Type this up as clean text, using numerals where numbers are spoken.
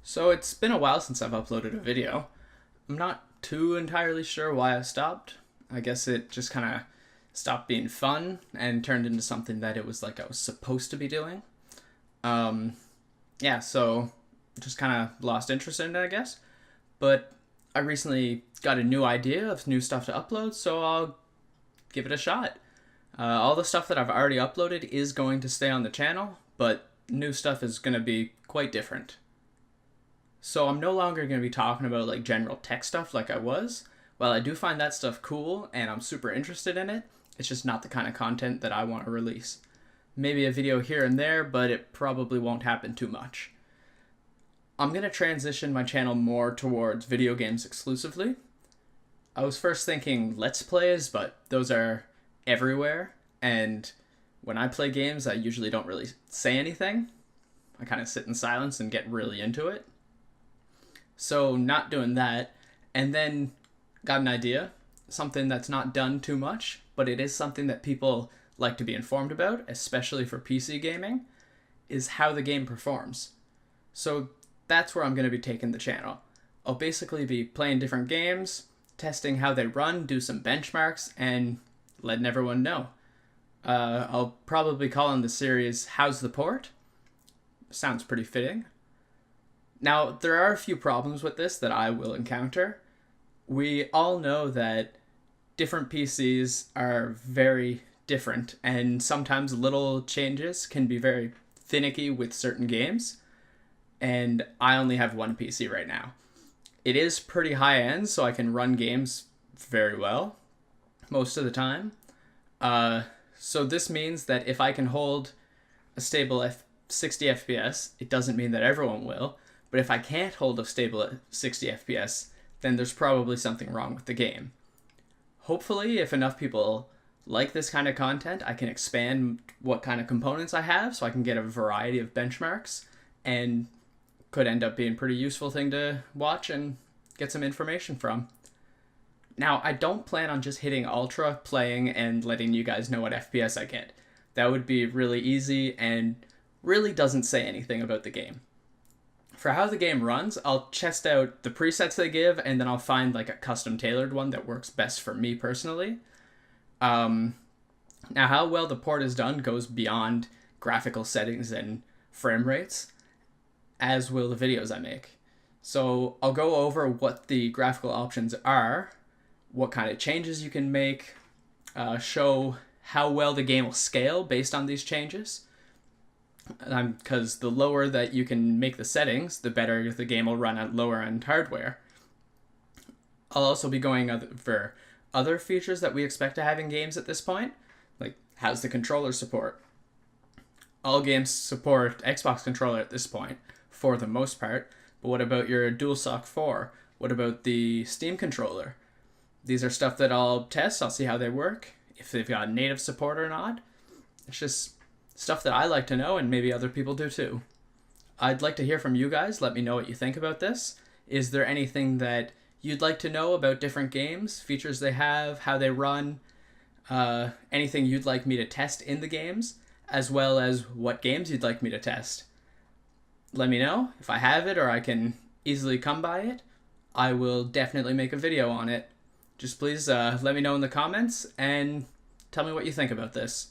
So it's been a while since I've uploaded a video. I'm not too entirely sure why I stopped. I guess it just kind of stopped being fun and turned into something that it was like I was supposed to be doing. Um, yeah, so just kind of lost interest in it, I guess. But I recently got a new idea of new stuff to upload, so I'll give it a shot. All the stuff that I've already uploaded is going to stay on the channel, but new stuff is going to be quite different. So I'm no longer going to be talking about like general tech stuff like I was. While I do find that stuff cool and I'm super interested in it, it's just not the kind of content that I want to release. Maybe a video here and there, but it probably won't happen too much. I'm going to transition my channel more towards video games exclusively. I was first thinking Let's Plays, but those are everywhere, and when I play games, I usually don't really say anything. I kind of sit in silence and get really into it. So not doing that, and then got an idea, something that's not done too much, but it is something that people like to be informed about, especially for PC gaming, is how the game performs. So that's where I'm going to be taking the channel. I'll basically be playing different games, testing how they run, do some benchmarks, and letting everyone know. I'll probably call in the series How's the Port? Sounds pretty fitting. Now, there are a few problems with this that I will encounter. We all know that different PCs are very different, and sometimes little changes can be very finicky with certain games, and I only have one PC right now. It is pretty high end, so I can run games very well most of the time. So this means that if I can hold a stable 60 FPS, it doesn't mean that everyone will, but if I can't hold a stable 60 FPS, then there's probably something wrong with the game. Hopefully, if enough people like this kind of content, I can expand what kind of components I have so I can get a variety of benchmarks, and could end up being a pretty useful thing to watch and get some information from. Now, I don't plan on just hitting Ultra, playing, and letting you guys know what FPS I get. That would be really easy and really doesn't say anything about the game. For how the game runs, I'll test out the presets they give, and then I'll find like a custom tailored one that works best for me personally. Now, how well the port is done goes beyond graphical settings and frame rates, as will the videos I make. So I'll go over what the graphical options are, what kind of changes you can make, show how well the game will scale based on these changes. Because the lower that you can make the settings, the better the game will run at lower end hardware. I'll also be going over other features that we expect to have in games at this point, like how's the controller support. All games support Xbox controller at this point, for the most part, but what about your DualShock 4? What about the Steam controller? These are stuff that I'll test, I'll see how they work, if they've got native support or not. It's just stuff that I like to know, and maybe other people do too. I'd like to hear from you guys. Let me know what you think about this. Is there anything that you'd like to know about different games, features they have, how they run, anything you'd like me to test in the games, as well as what games you'd like me to test? Let me know. If I have it or I can easily come by it, I will definitely make a video on it. Just please let me know in the comments and tell me what you think about this.